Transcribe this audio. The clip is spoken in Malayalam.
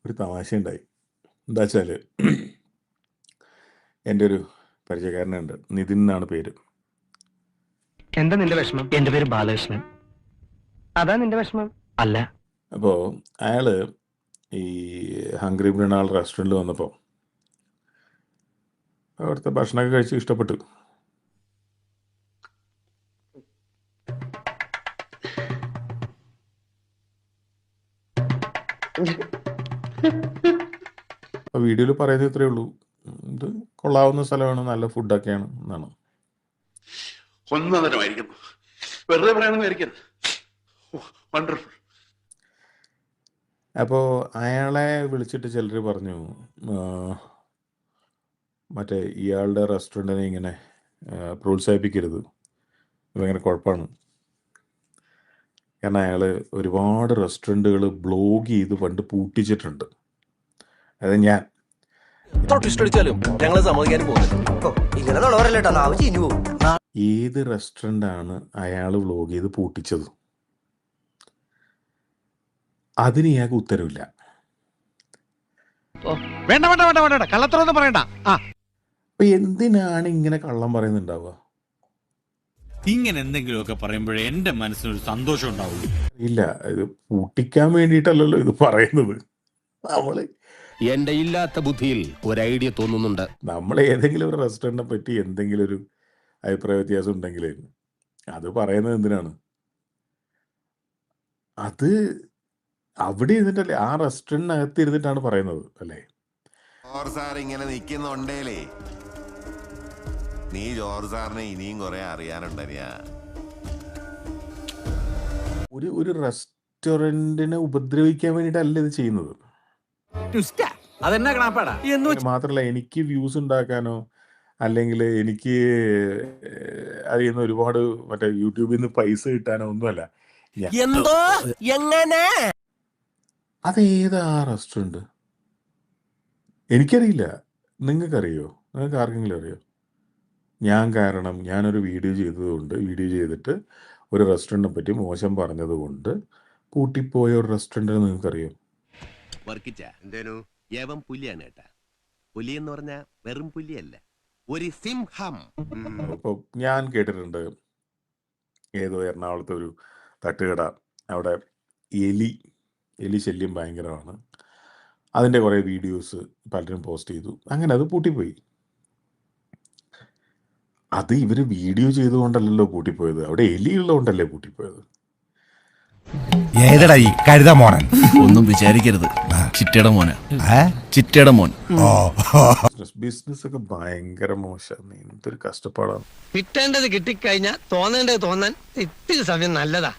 ഒരു തമാശയുണ്ടായി. എന്താ വെച്ചാൽ എൻ്റെ ഒരു പരിചയക്കാരനുണ്ട്, നിതിൻ എന്നാണ് പേര്. എന്താ നിന്റെ വിഷമം? എന്റെ പേര് ബാലകൃഷ്ണൻ. അതാ നിന്റെ വിഷമം? അല്ല. അപ്പോൾ അയാൾ ഈ ഹംഗ്രി മൃണാൾ റെസ്റ്റോറൻറ്റിൽ വന്നപ്പോൾ അവിടുത്തെ ഭക്ഷണമൊക്കെ കഴിച്ച് ഇഷ്ടപ്പെട്ടു. അപ്പോൾ വീഡിയോയിൽ പറയുന്നത് ഇത്രയേ ഉള്ളൂ, ഇത് കൊള്ളാവുന്ന സ്ഥലമാണ്, നല്ല ഫുഡൊക്കെയാണ് എന്നാണ്. ഒന്നരമായിരിക്കുന്നു, വെറുതെ പറയണമെന്നായിരിക്കരുത്. വണ്ടർഫുൾ. അപ്പോൾ അയാളെ വിളിച്ചിട്ട് ചിലർ പറഞ്ഞു, മറ്റേ ഇയാളുടെ റെസ്റ്റോറൻറ്റിനെ ഇങ്ങനെ പ്രോത്സാഹിപ്പിക്കരുത്, ഭയങ്കര കുഴപ്പമാണ്. കാരണം അയാൾ ഒരുപാട് റെസ്റ്റോറൻറ്റുകൾ ബ്ലോഗ് ചെയ്ത് പണ്ട് പൂട്ടിച്ചിട്ടുണ്ട്. അതായത് ഞാൻ ഏത് റെസ്റ്റോറൻ്റാണ് അയാൾ വ്ലോഗ് ചെയ്ത് പൂട്ടിച്ചത്, അതിന് ഇയാൾക്ക് ഉത്തരവില്ല. വേണ്ട വേണ്ട വേണ്ട വേണ്ട കള്ളത്തരൊന്നും പറയണ്ട. അപ്പൊ എന്തിനാണ് ഇങ്ങനെ കള്ളം പറയുന്നുണ്ടാവുക? ഇങ്ങനെ എന്തെങ്കിലുമൊക്കെ പറയുമ്പോഴേ എന്റെ മനസ്സിനൊരു സന്തോഷം ഉണ്ടാവുള്ളൂ. ഇല്ല, ഇത് പൂട്ടിക്കാൻ വേണ്ടിയിട്ടല്ലല്ലോ ഇത് പറയുന്നത്. എന്റെ ഇല്ലാത്ത ബുദ്ധിയിൽ ഒരു ഐഡിയ തോന്നുന്നുണ്ട്. നമ്മൾ ഏതെങ്കിലും ഒരു റെസ്റ്റോറൻറ്റിനെ പറ്റി എന്തെങ്കിലും ഒരു അഭിപ്രായ വ്യത്യാസം ഉണ്ടെങ്കിൽ അത് പറയുന്നത് എന്തിനാണ്? അത് അവിടെ ഇരുന്നിട്ടല്ലേ, ആ റെസ്റ്റോറൻറ്റിനകത്ത് ഇരുന്നിട്ടാണ് പറയുന്നത് അല്ലേ? ജോർജ് സാർ ഇങ്ങനെ നിൽക്കുന്നുണ്ടേലേ, നീ ജോർജ് സാറിനെ ഇനിയും കുറെ അറിയാനുണ്ടനിയാ. ഒരു റെസ്റ്റോറൻറ്റിനെ ഉപദ്രവിക്കാൻ വേണ്ടിയിട്ടല്ല ഇത് ചെയ്യുന്നത്. മാത്രമല്ല, എനിക്ക് വ്യൂസ് ഉണ്ടാക്കാനോ അല്ലെങ്കിൽ എനിക്ക് അതിൽ നിന്ന് ഒരുപാട് മറ്റേ യൂട്യൂബിൽ നിന്ന് പൈസ കിട്ടാനോ ഒന്നുമല്ല. അതേതാ റെസ്റ്റോറൻറ്റ് എനിക്കറിയില്ല. നിങ്ങൾക്കറിയോ? നിങ്ങൾക്ക് ആർക്കെങ്കിലും അറിയോ? കാരണം ഞാനൊരു വീഡിയോ ചെയ്തിട്ട് ഒരു റെസ്റ്റോറൻറ്റിനെ പറ്റി മോശം പറഞ്ഞതുകൊണ്ട് പൂട്ടിപ്പോയ ഒരു റെസ്റ്റോറൻറ്റ് നിങ്ങൾക്കറിയോ? എന്തേനു യവൻ പുലിയാണ് കേട്ടാ. പുലി എന്ന് പറഞ്ഞാൽ വെറും പുലിയല്ല, ഒരു സിംഹം. അപ്പോൾ ഞാൻ കേട്ടിട്ടുണ്ട്, ഏതോ എറണാകുളത്തെ ഒരു തട്ടുകട, അവിടെ എലി ശല്യം ഭയങ്കരമാണ്. അതിൻ്റെ കുറേ വീഡിയോസ് പലരും പോസ്റ്റ് ചെയ്തു, അങ്ങനെ അത് പൂട്ടിപ്പോയി. അത് ഇവർ വീഡിയോ ചെയ്തുകൊണ്ടല്ലോ പൂട്ടിപ്പോയത്, അവിടെ എലി ഉള്ളതുകൊണ്ടല്ലേ പൂട്ടിപ്പോയത്. ഏതടാ ഈ കഴുത മോനൻ? ഒന്നും വിചാരിക്കരുത്, ചിറ്റയുടെ മോന്. ചിറ്റയുടെ മോൻ. ബിസിനസ് ഒക്കെ ഭയങ്കര മോശമാണ്, എന്തൊരു കഷ്ടപ്പാടാണ്. കിട്ടേണ്ടത് കിട്ടിക്കഴിഞ്ഞാൽ തോന്നേണ്ടത് തോന്നാൻ ഇത്തിരി സമയം നല്ലതാ.